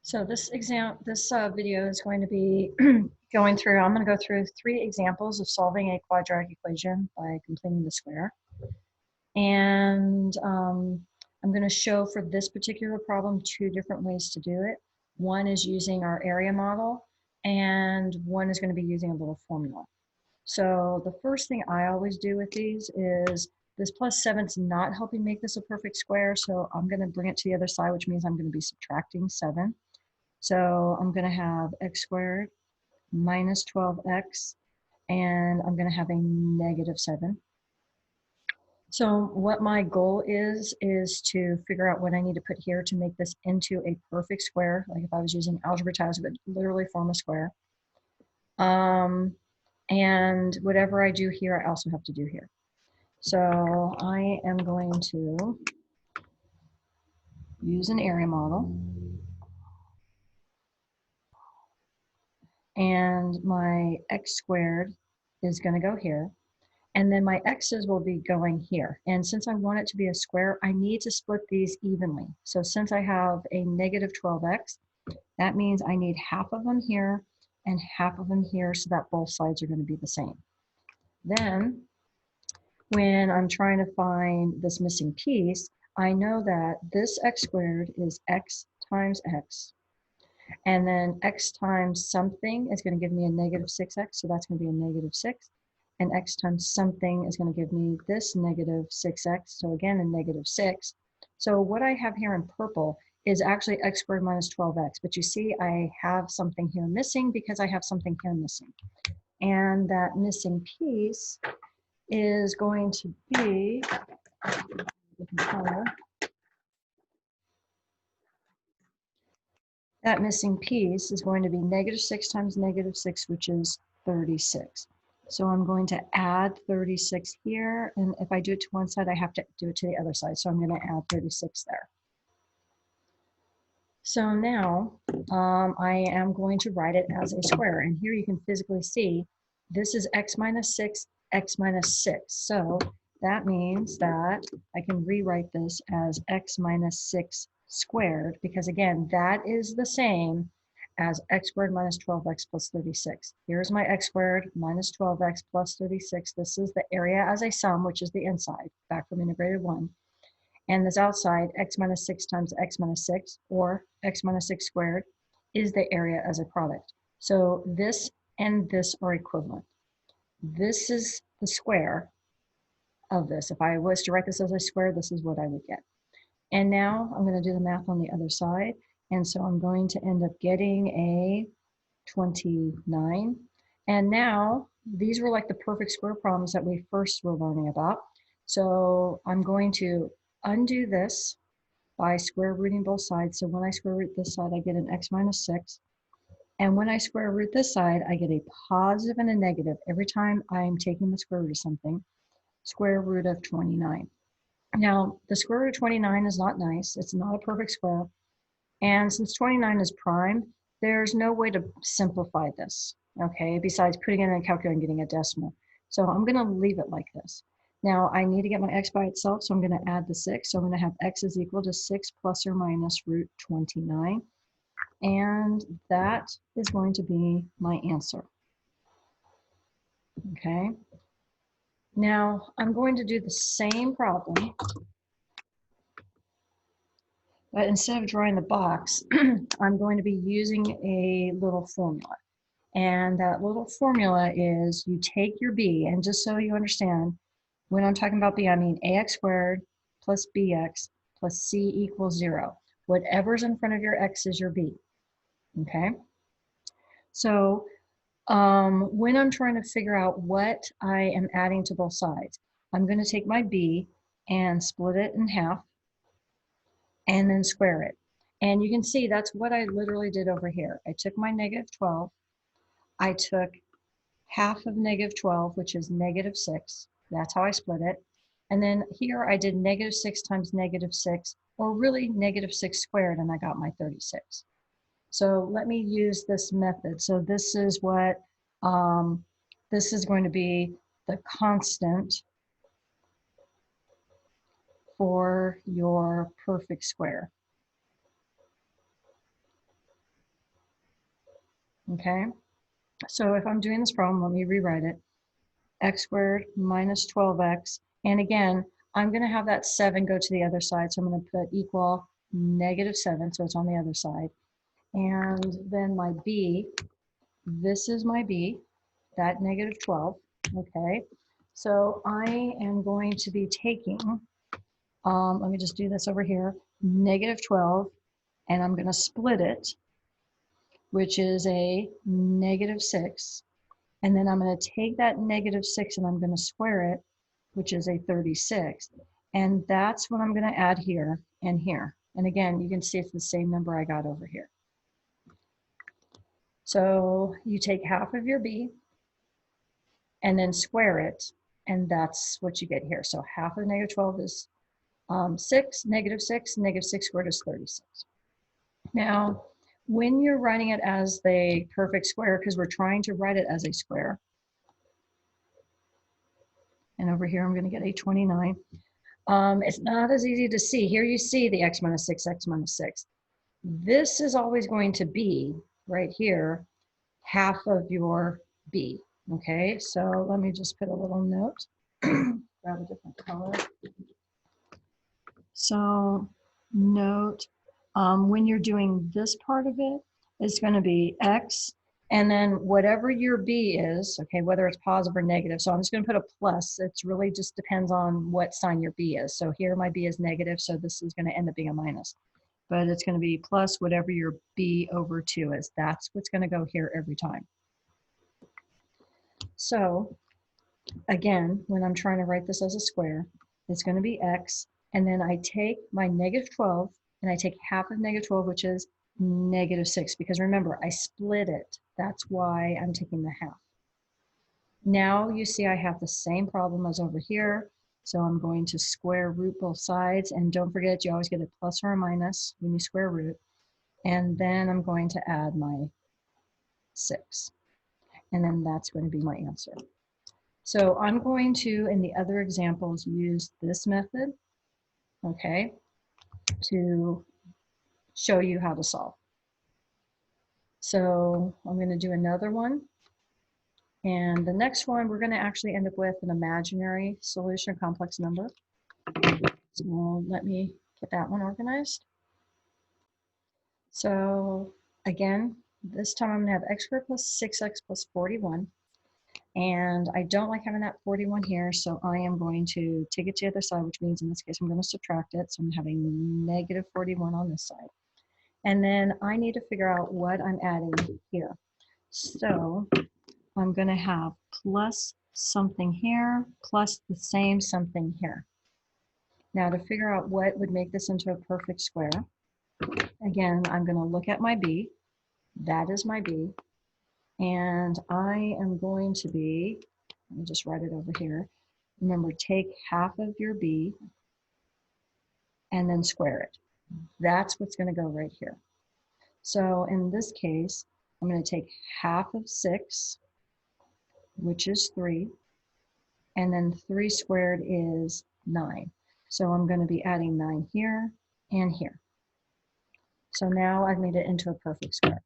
So this video is going to be going through, I'm going to go through 3 examples of solving a quadratic equation by completing the square. And I'm going to show for this particular problem 2 different ways to do it. One is using our area model, and one is going to be using a little formula. So the first thing I always do with these is this plus 7 is not helping make this a perfect square, so I'm going to bring it to the other side, which means I'm going to be subtracting 7. So I'm going to have x squared minus 12x, and I'm going to have a negative 7. So what my goal is to figure out what I need to put here to make this into a perfect square. Like if I was using algebra tabs, it would literally form a square. And whatever I do here, I also have to do here. So I am going to use an area model. And my x squared is going to go here. And then my x's will be going here. And since I want it to be a square, I need to split these evenly. So since I have a negative 12x, that means I need half of them here and half of them here so that both sides are going to be the same. Then, when I'm trying to find this missing piece, I know that this x squared is x times x. And then x times something is going to give me a negative 6x, so that's going to be a negative 6. And x times something is going to give me this negative 6x, so again a negative 6. So what I have here in purple is actually x squared minus 12x, but you see I have something here missing because I have something here missing. And that missing piece is going to be, that missing piece is going to be negative 6 times negative 6, which is 36. So I'm going to add 36 here, and if I do it to one side, I have to do it to the other side. So I'm going to add 36 there. So now I am going to write it as a square, and here you can physically see this is x minus 6, x minus 6. So that means that I can rewrite this as x minus 6 squared, because again, that is the same as x squared minus 12x plus 36. Here's my x squared minus 12x plus 36. This is the area as a sum, which is the inside, back from integrated 1. And this outside, x minus 6 times x minus 6, or x minus 6 squared, is the area as a product. So this and this are equivalent. This is the square of this. If I was to write this as a square, this is what I would get. And now I'm going to do the math on the other side. And so I'm going to end up getting a 29. And now these were like the perfect square problems that we first were learning about. So I'm going to undo this by square rooting both sides. So when I square root this side, I get an x minus 6. And when I square root this side, I get a positive and a negative every time I'm taking the square root of something. Square root of 29. Now, the square root of 29 is not nice. It's not a perfect square. And since 29 is prime, there's no way to simplify this, okay, besides putting it in a calculator and getting a decimal. So I'm going to leave it like this. Now, I need to get my x by itself, so I'm going to add the 6. So I'm going to have x is equal to 6 plus or minus root 29. And that is going to be my answer. Okay. Now, I'm going to do the same problem, but instead of drawing the box, I'm going to be using a little formula. And that little formula is you take your b, and just so you understand, when I'm talking about b, I mean ax squared plus bx plus c equals 0. Whatever's in front of your x is your b, okay? So when I'm trying to figure out what I am adding to both sides, I'm going to take my b and split it in half and then square it. And you can see that's what I literally did over here. I took my negative 12, I took half of negative 12, which is negative 6. That's how I split it. And then here I did negative 6 times negative 6, or really negative 6 squared, and I got my 36. So let me use this method. So this is what, this is going to be the constant for your perfect square. okay? So if I'm doing this problem, let me rewrite it. X squared minus 12x. And again, I'm going to have that 7 go to the other side. So I'm going to put equal -7, so it's on the other side. And then my b, this is my b, that -12, okay? So I am going to be taking, let me just do this over here, -12, and I'm going to split it, which is a -6. And then I'm going to take that -6 and I'm going to square it, which is a 36. And that's what I'm going to add here and here. And again, you can see it's the same number I got over here. So you take half of your b and then square it, and that's what you get here. So half of -12 is 6, -6, -6 squared is 36. Now, when you're writing it as the perfect square, because we're trying to write it as a square, and over here I'm going to get a 29. It's not as easy to see. Here you see the x minus 6, x minus 6. This is always going to be, right here, half of your b. Okay, so let me just put a little note. Grab a different color. So note, when you're doing this part of it, it's going to be x, and then whatever your b is, okay, whether it's positive or negative. So I'm just going to put a plus. It's really just depends on what sign your b is. So here my b is negative, so this is going to end up being a minus. But it's going to be plus whatever your b over 2 is. That's what's going to go here every time. So again, when I'm trying to write this as a square, it's going to be x, and then I take my -12 and I take half of -12, which is -6, because remember, I split it. That's why I'm taking the half. Now you see I have the same problem as over here. So I'm going to square root both sides, and don't forget you always get a plus or a minus when you square root. And then I'm going to add my 6. And then that's going to be my answer. So I'm going to, in the other examples, use this method, okay, to show you how to solve. So I'm going to do another one. And the next one, we're going to actually end up with an imaginary solution, complex number. So let me get that one organized. So again, this time I'm going to have x squared plus 6x plus 41. And I don't like having that 41 here, so I am going to take it to the other side, which means in this case I'm going to subtract it. So I'm having -41 on this side. And then I need to figure out what I'm adding here. So I'm going to have plus something here, plus the same something here. Now to figure out what would make this into a perfect square, again, I'm going to look at my b. That is my b. And I am going to be, let me just write it over here. Remember, take half of your b and then square it. That's what's going to go right here. So in this case, I'm going to take half of 6, which is 3, and then 3 squared is 9. So I'm going to be adding 9 here and here. So now I've made it into a perfect square.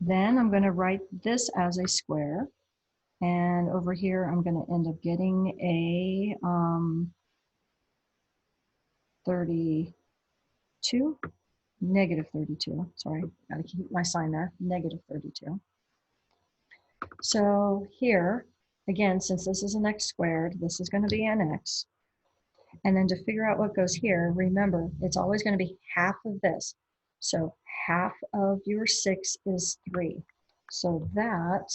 Then I'm going to write this as a square. And over here, I'm going to end up getting a 32, -32. Sorry, got to keep my sign there, -32. So here, again, since this is an x squared, this is going to be an x. And then to figure out what goes here, remember, it's always going to be half of this. So half of your 6 is 3. So that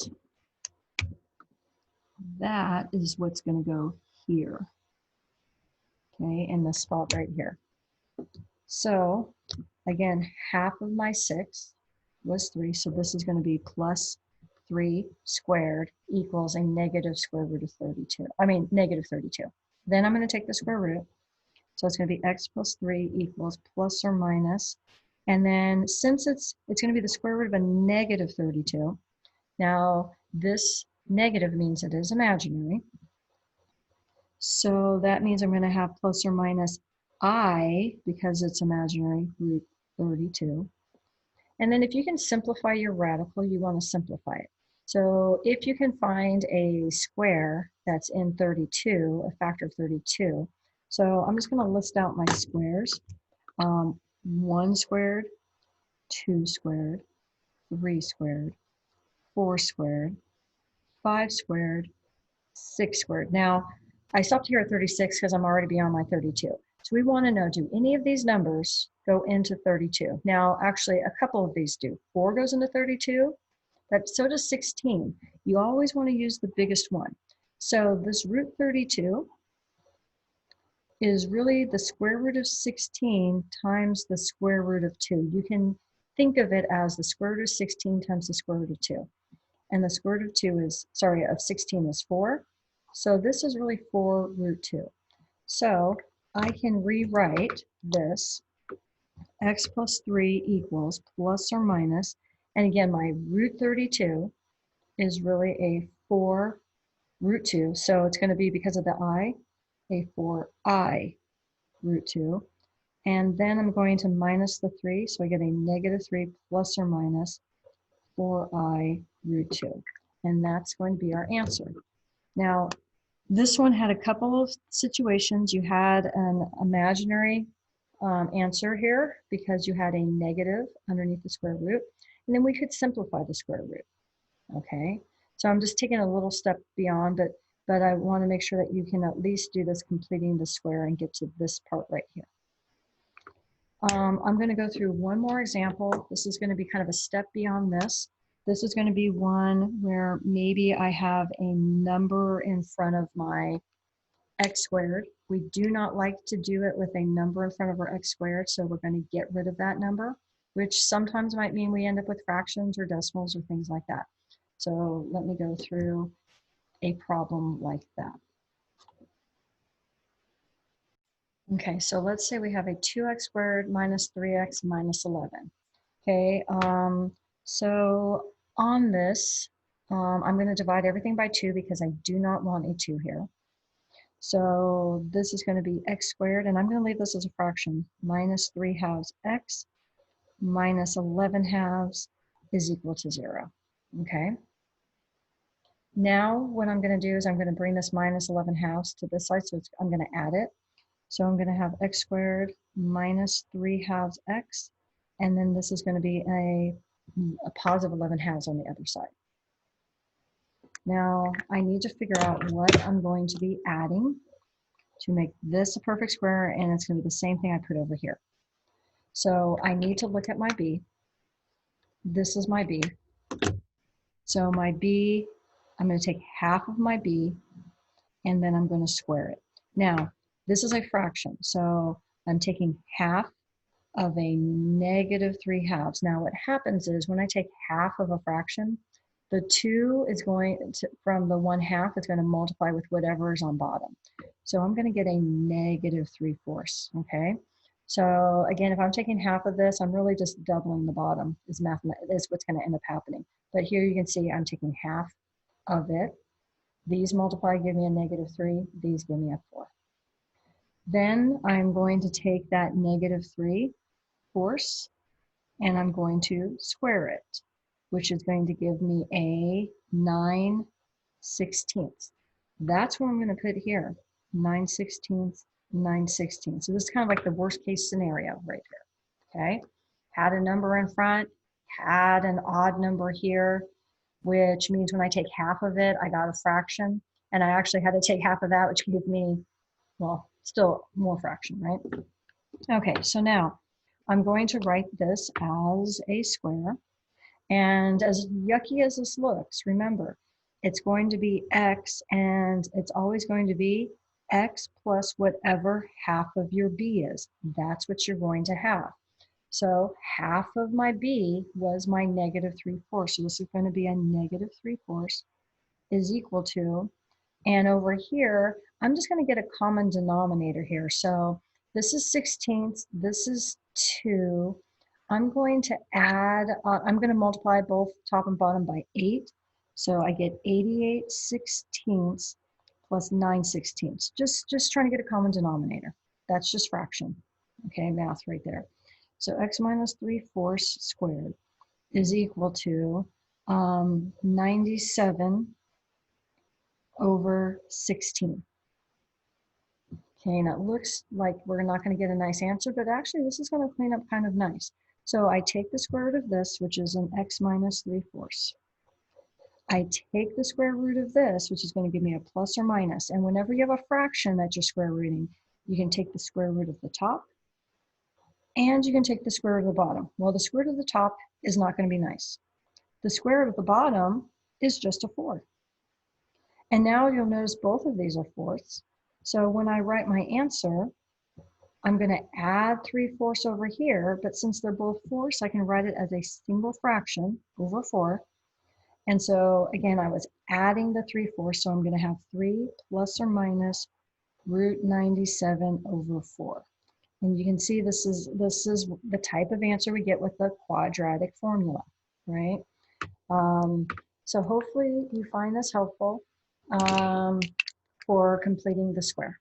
is what's going to go here. Okay, in the spot right here. So again, half of my 6 was 3. So this is going to be plus 3 squared equals a negative square root of 32. I mean, -32. Then I'm going to take the square root. So it's going to be x plus 3 equals plus or minus. And then since it's going to be the square root of a -32, now this negative means it is imaginary. So that means I'm going to have plus or minus I, because it's imaginary, root 32. And then if you can simplify your radical, you want to simplify it. So if you can find a square that's in 32, a factor of 32, so I'm just going to list out my squares. 1 squared, 2 squared, 3 squared, 4 squared, 5 squared, 6 squared. Now, I stopped here at 36 because I'm already beyond my 32. So we want to know, do any of these numbers go into 32? Now, actually, a couple of these do. 4 goes into 32, but so does 16. You always want to use the biggest one. So this root 32 is really the square root of 16 times the square root of 2. You can think of it as the square root of 16 times the square root of 2. And the square root of 2 is, sorry, of 16 is 4. So this is really 4 root 2. So I can rewrite this x plus 3 equals plus or minus, and again, my root 32 is really a 4 root 2. So it's going to be, because of the I, a 4i root 2. And then I'm going to minus the 3, so I get a negative 3 plus or minus 4i root 2. And that's going to be our answer. Now, this one had a couple of situations. You had an imaginary answer here because you had a negative underneath the square root. And then we could simplify the square root. Okay, so I'm just taking a little step beyond, but I want to make sure that you can at least do this completing the square and get to this part right here. I'm going to go through one more example. This is going to be kind of a step beyond this. This is going to be one where maybe I have a number in front of my x squared. We do not like to do it with a number in front of our x squared, so we're going to get rid of that number, which sometimes might mean we end up with fractions or decimals or things like that. So let me go through a problem like that. Okay, so let's say we have a 2x squared minus 3x minus 11. Okay, so on this, I'm going to divide everything by 2 because I do not want a 2 here. So this is going to be x squared, and I'm going to leave this as a fraction. Minus 3 halves x minus 11 halves is equal to 0. Okay. Now what I'm going to do is I'm going to bring this minus 11 halves to this side, so I'm going to add it. So I'm going to have x squared minus 3 halves x, and then this is going to be a positive 11 halves on the other side. Now I need to figure out what I'm going to be adding to make this a perfect square, and it's going to be the same thing I put over here. So I need to look at my b. This is my b. So my b, I'm going to take half of my b, and then I'm going to square it. Now, this is a fraction, so I'm taking half of a negative 3 halves. Now, what happens is when I take half of a fraction, the 2 is going to, from the 1/2, it's going to multiply with whatever is on bottom. So I'm going to get a negative 3/4, okay? So again, if I'm taking half of this, I'm really just doubling the bottom is what's going to end up happening. But here you can see I'm taking half of it. These multiply, give me a negative 3. These give me a 4. Then I'm going to take that negative 3/4 and I'm going to square it, which is going to give me a 9/16. That's what I'm going to put here, 9/16, 9/16. So this is kind of like the worst case scenario right here, okay? Had a number in front, had an odd number here, which means when I take half of it, I got a fraction, and I actually had to take half of that, which gave me, well, still more fraction, right? Okay, so now I'm going to write this as a square, and as yucky as this looks, remember, it's going to be x, and it's always going to be x plus whatever half of your b is. That's what you're going to have. So half of my b was my negative 3/4. So this is going to be a negative 3/4 is equal to, and over here, I'm just going to get a common denominator here. So this is 16ths, this is 2. I'm going to add, I'm going to multiply both top and bottom by 8. So I get 88/16 plus 9/16. Just trying to get a common denominator. That's just fraction. Okay, math right there. So x minus 3/4 squared is equal to 97 over 16. Okay, and it looks like we're not going to get a nice answer, but actually this is going to clean up kind of nice. So I take the square root of this, which is an x minus 3/4. I take the square root of this, which is going to give me a plus or minus. And whenever you have a fraction that you're square rooting, you can take the square root of the top and you can take the square root of the bottom. Well, the square root of the top is not going to be nice. The square root of the bottom is just a 4. And now you'll notice both of these are fourths. So when I write my answer, I'm going to add 3/4 over here, but since they're both fourths, I can write it as a single fraction over 4. And so again, I was adding the 3/4, so I'm going to have 3 plus or minus root 97 over 4. And you can see this is the type of answer we get with the quadratic formula, right? So hopefully you find this helpful for completing the square.